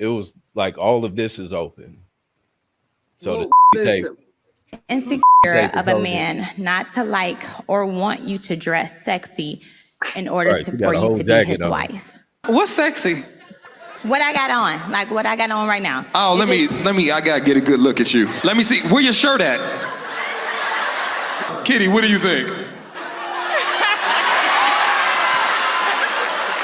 was like all of this is open. So the tape. Insecure of a man not to like or want you to dress sexy in order for you to be his wife. What's sexy? What I got on, like what I got on right now. Oh, let me. I gotta get a good look at you. Let me see. Where your shirt at? Kitty, what do you think?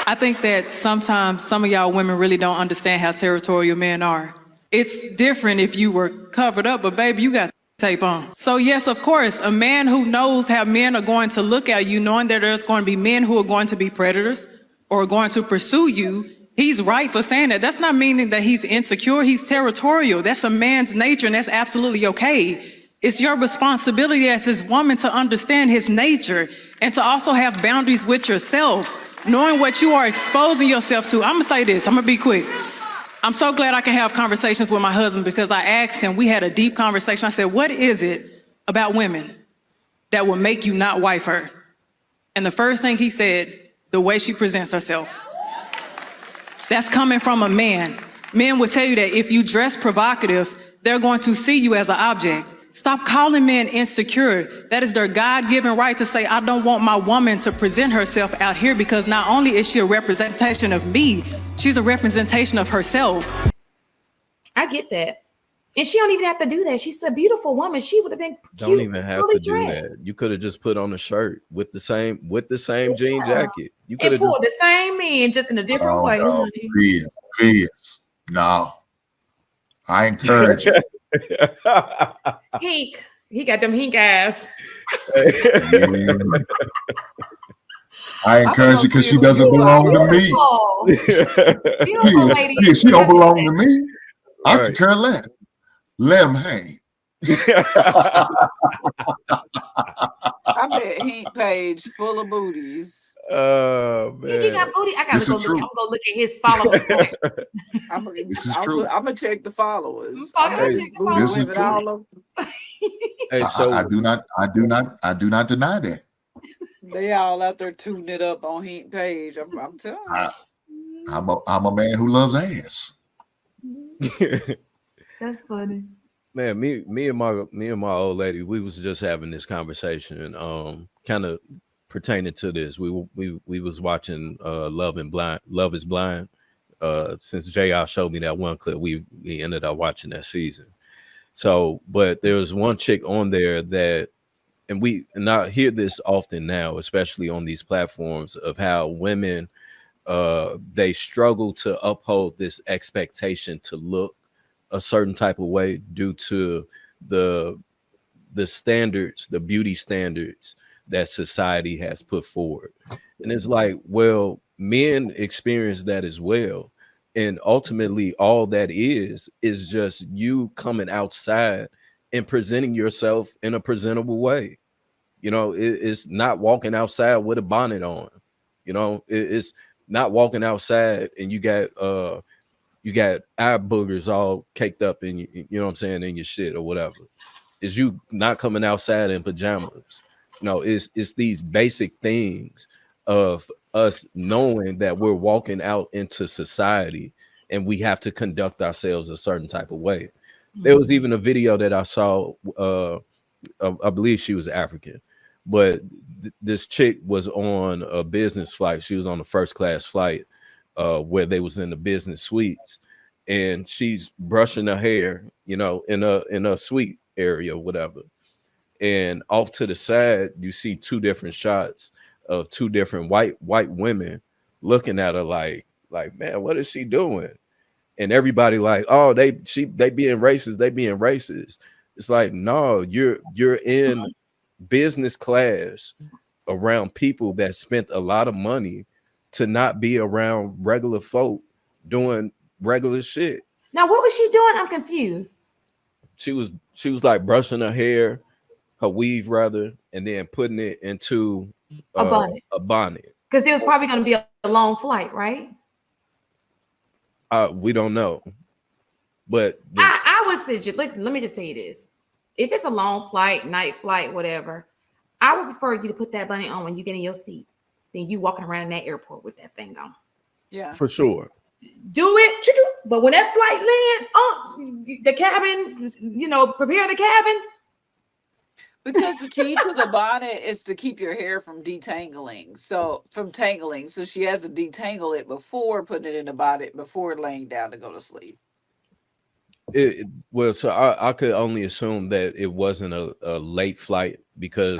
I think that sometimes some of y'all women really don't understand how territorial men are. It's different if you were covered up, but baby, you got tape on. So yes, of course, a man who knows how men are going to look at you, knowing that there's going to be men who are going to be predators or going to pursue you, he's right for saying that. That's not meaning that he's insecure. He's territorial. That's a man's nature, and that's absolutely okay. It's your responsibility as his woman to understand his nature and to also have boundaries with yourself, knowing what you are exposing yourself to. I'm gonna say this, I'm gonna be quick. I'm so glad I can have conversations with my husband because I asked him, we had a deep conversation. I said, what is it about women that will make you not wife her? And the first thing he said, the way she presents herself. That's coming from a man. Men will tell you that if you dress provocative, they're going to see you as an object. Stop calling men insecure. That is their God-given right to say, I don't want my woman to present herself out here because not only is she a representation of me, she's a representation of herself. I get that. And she don't even have to do that. She's a beautiful woman. She would have been cute. Don't even have to do dressed. that. You could have just put on a shirt with the same jean jacket. You could have pulled the same man just in a different way. No, please. No. I encourage it. Hink. He got them hink eyes. I encourage it because she doesn't belong to me. Beautiful lady. Yeah, she don't belong to me. I can care less. Let him hang. I bet Heat page full of booties. Oh man, he got booty. I gotta go look. I'm gonna look at his followers. This is true. I'm gonna check the followers. This is true. Hey, so I do not deny that. They all out there tuning it up on Heat page. I'm telling you. I'm a man who loves ass. That's funny. Man, me and my old lady, we was just having this conversation, kind of pertaining to this. We was watching Love is Blind. Since JR showed me that one clip, we ended up watching that season. So, but there was one chick on there that, and I hear this often now, especially on these platforms, of how women they struggle to uphold this expectation to look a certain type of way due to the standards, the beauty standards that society has put forward. And it's like, well, men experience that as well. And ultimately all that is just you coming outside and presenting yourself in a presentable way. You know, it's not walking outside with a bonnet on. You know, it's not walking outside and you got eye boogers all caked up in you know what I'm saying, in your shit or whatever. Is you not coming outside in pajamas. No, it's these basic things of us knowing that we're walking out into society and we have to conduct ourselves a certain type of way. There was even a video that I saw, I believe she was African, but this chick was on a business flight. She was on a first class flight where they was in the business suites, and she's brushing her hair, you know, in a suite area or whatever. And off to the side, you see two different shots of two different white women looking at her like, man, what is she doing? And everybody like, oh, they being racist. It's like, no, you're in business class around people that spent a lot of money to not be around regular folk doing regular shit. Now, what was she doing? I'm confused. She was like brushing her hair, her weave rather, and then putting it into a bonnet. Because it was probably going to be a long flight, right? We don't know. But I would suggest, let me just tell you this. If it's a long flight, night flight, whatever, I would prefer you to put that bonnet on when you get in your seat than you walking around in that airport with that thing on. Yeah. For sure. Do it. But when that flight land, the cabin, prepare the cabin. Because the key to the bonnet is to keep your hair from detangling. So she has to detangle it before putting it in the bonnet, before laying down to go to sleep. So I could only assume that it wasn't a late flight because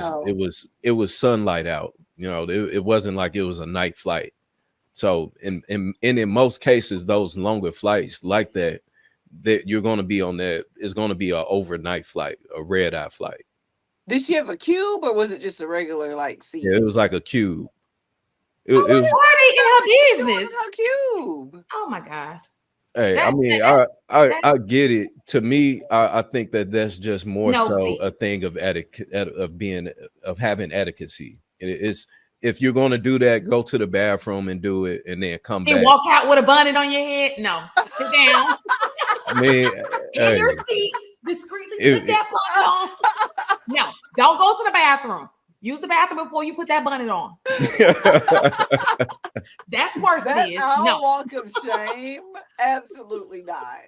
it was sunlight out. It wasn't like it was a night flight. So in most cases, those longer flights like that you're going to be on that, it's going to be an overnight flight, a red eye flight. Did she have a cube or was it just a regular seat? Yeah, it was like a cube. It was in her business. Her cube. Oh my gosh. Hey, I get it. To me, I think that's just more a thing of etiquette, of having etiquette. It's, if you're going to do that, go to the bathroom and do it, and then come back. Walk out with a bonnet on your head? No, sit down. I mean, in your seat, discreetly put that bonnet on. No, don't go to the bathroom. Use the bathroom before you put that bonnet on. That's worse. That's a walk of shame. Absolutely not.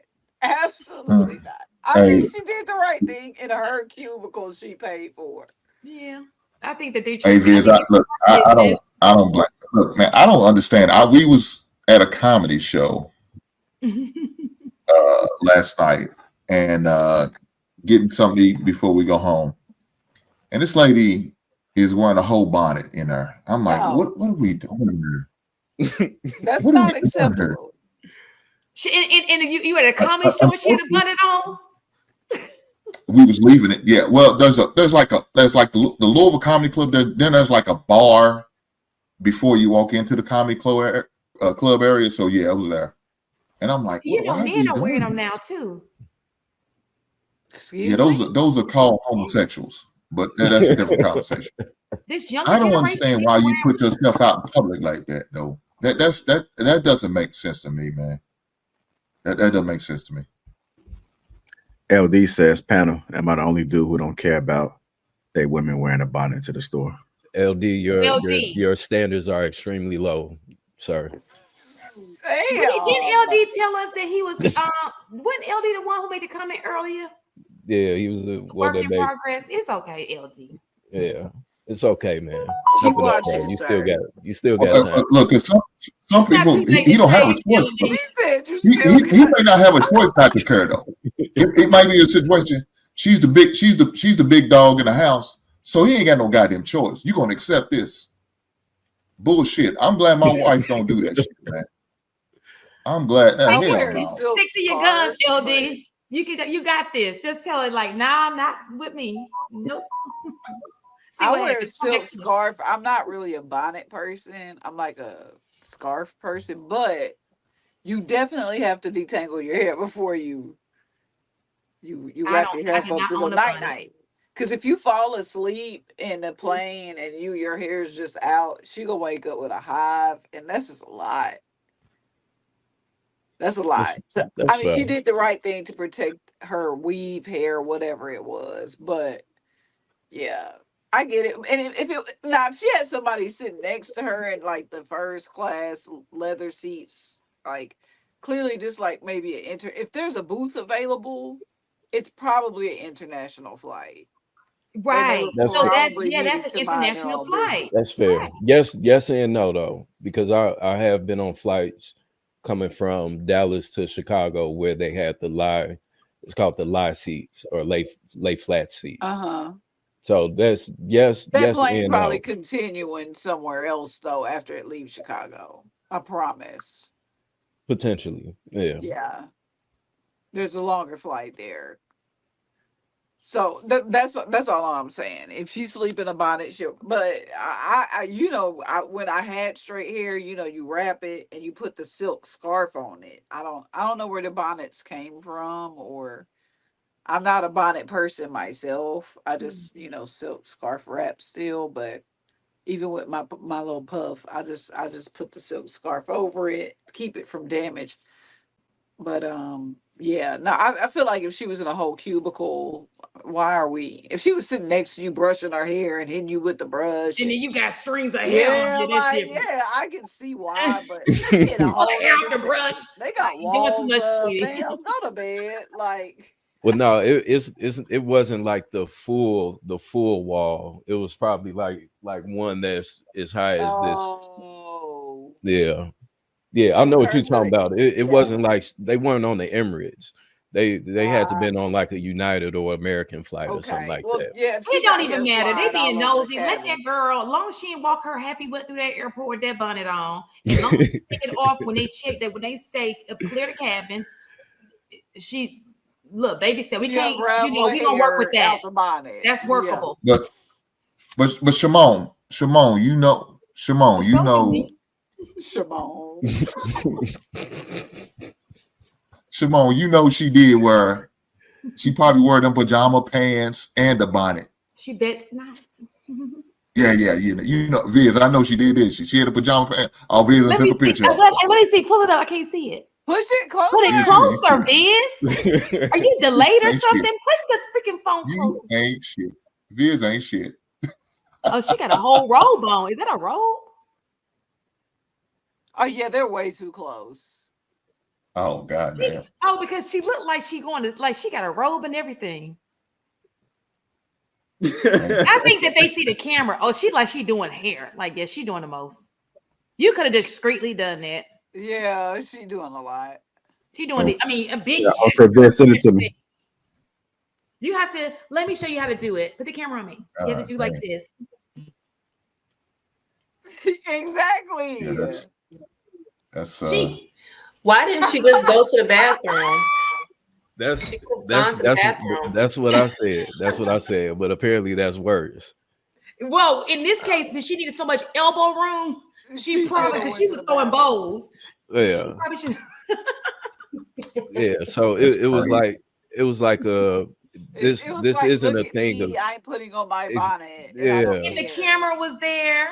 Absolutely not. I think she did the right thing in her cubicle she paid for. Yeah, I think that they. I don't blame. Look, man, I don't understand. We was at a comedy show last night and getting something to eat before we go home, and this lady is wearing a whole bonnet in her. I'm like, what are we doing here? That's not acceptable. You at a comedy show and she had a bonnet on? We was leaving it. Yeah. Well, there's like the Louisville Comedy Club. Then there's like a bar before you walk into the comedy club area. So yeah, I was there. And I'm like, men are wearing them now too. Those are called homosexuals. But that's a different conversation. I don't understand why you put yourself out in public like that, though. That doesn't make sense to me, man. That doesn't make sense to me. LD says, panel, am I the only dude who don't care about they women wearing a bonnet to the store? LD, your standards are extremely low, sir. Didn't LD tell us that he was? Wasn't LD the one who made the comment earlier? Yeah, he was the one that made progress. It's okay, LD. Yeah, it's okay, man. You still got time. Look, some people he don't have a choice. He may not have a choice not to care though. It might be a situation. She's the big dog in the house, so he ain't got no goddamn choice. You gonna accept this bullshit? I'm glad my wife don't do that shit, man. I'm glad. Stick to your guns, LD. You got this. Just tell it like, nah, not with me. Nope. I wear a silk scarf. I'm not really a bonnet person. I'm like a scarf person, but you definitely have to detangle your hair before you wrap your hair up to the night. Because if you fall asleep in the plane and your hair is just out, she gonna wake up with a hive, and that's just a lot. That's a lot. She did the right thing to protect her weave hair, whatever it was. But yeah, I get it. And if she had somebody sitting next to her in like the first class leather seats, like clearly just like maybe if there's a booth available, it's probably an international flight. Right. That's an international flight. That's fair. Right. Yes and no though, because I have been on flights coming from Dallas to Chicago where they had it's called the lie seats or lay flat seats. So that's that plane probably continuing somewhere else though after it leaves Chicago. I promise. Potentially, yeah. Yeah, there's a longer flight there. So that's all I'm saying. If she's sleeping in a bonnet, but I when I had straight hair, you wrap it and you put the silk scarf on it. I don't know where the bonnets came from, or I'm not a bonnet person myself. I just silk scarf wrap still, but even with my little puff, I just put the silk scarf over it, keep it from damage. But yeah, no, I feel like if she was in a whole cubicle, why are we? If she was sitting next to you brushing her hair and hitting you with the brush, And then you got strings of hair yeah, on you. That's like different. yeah, I can see why, but they in a whole Hair other off the brush. they got You're doing too walls much, up. sweetie. Damn, go to bed. Like, Well, no, it wasn't like the full wall. It was probably like one that's as high as this. oh, Yeah, yeah, I know what you're talking about. It wasn't like they weren't on the Emirates. They had to been on like a United or American flight or something like well, that. yeah, if she It don't got even hair matter. They flying being all over the nosy. Let cabin. that girl, as long as she ain't walk her happy butt through that airport with that bonnet on, as long as she take it off when they check that, when they say clear the cabin, she look, baby step. We She can't, unravel the we gonna work with hair that. out the bonnet. That's workable. But Shimon, you know, Shimon, you know, Shimon, you know, she did wear. She probably wore them pajama pants and the bonnet. She bets not. Yeah, you know, Viz, I know she did this. She had a pajama pants. Oh, Viz, I took a picture. Let me see. Pull it up. I can't see it. Push it closer. Put it closer, Viz. Are you delayed or something? Push the freaking phone closer. You ain't shit. Viz ain't shit. Oh, she got a whole robe on. Is that a robe? Oh yeah, they're way too close. Oh god damn. Oh, because she looked like she going to, like she got a robe and everything. I think that they see the camera. Oh, she doing hair. Like, yeah, she doing the most. You could have discreetly done that. Yeah, she doing a lot. She doing a big. Yeah, I'll say, send it to me. You have to let me show you how to do it. Put the camera on me. You have to do like this. Exactly. Yeah, that's why didn't she just go to the bathroom? That's what I said. That's what I said. But apparently that's worse. Well, in this case, since she needed so much elbow room, she probably, because she was throwing bows. Yeah. She probably should. Yeah. So it was like this like, isn't a thing of I ain't putting on my bonnet. Yeah. And the camera was there.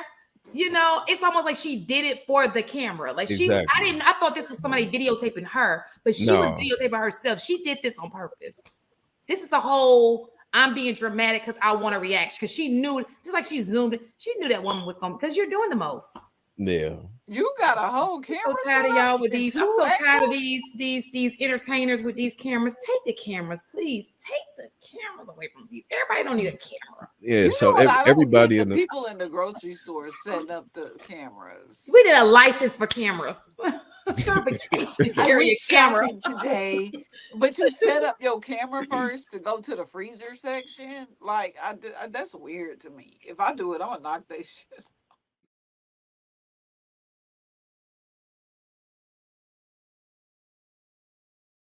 You know, it's almost like she did it for the camera. Like I thought this was somebody videotaping her, but she was videotaping herself. She did this on purpose. This is a whole, I'm being dramatic because I want a reaction. Because she knew, just like she zoomed, she knew that woman was going, because you're doing the most. Yeah. You got a whole camera. I'm so tired of y'all with these. I'm so tired of these entertainers with these cameras. Take the cameras, please. Take the cameras away from you. Everybody don't need a camera. Yeah. So everybody in the people in the grocery store setting up the cameras. We did a license for cameras. Certification to carry a camera today. But you set up your camera first to go to the freezer section. Like that's weird to me. If I do it, I'm gonna knock that shit.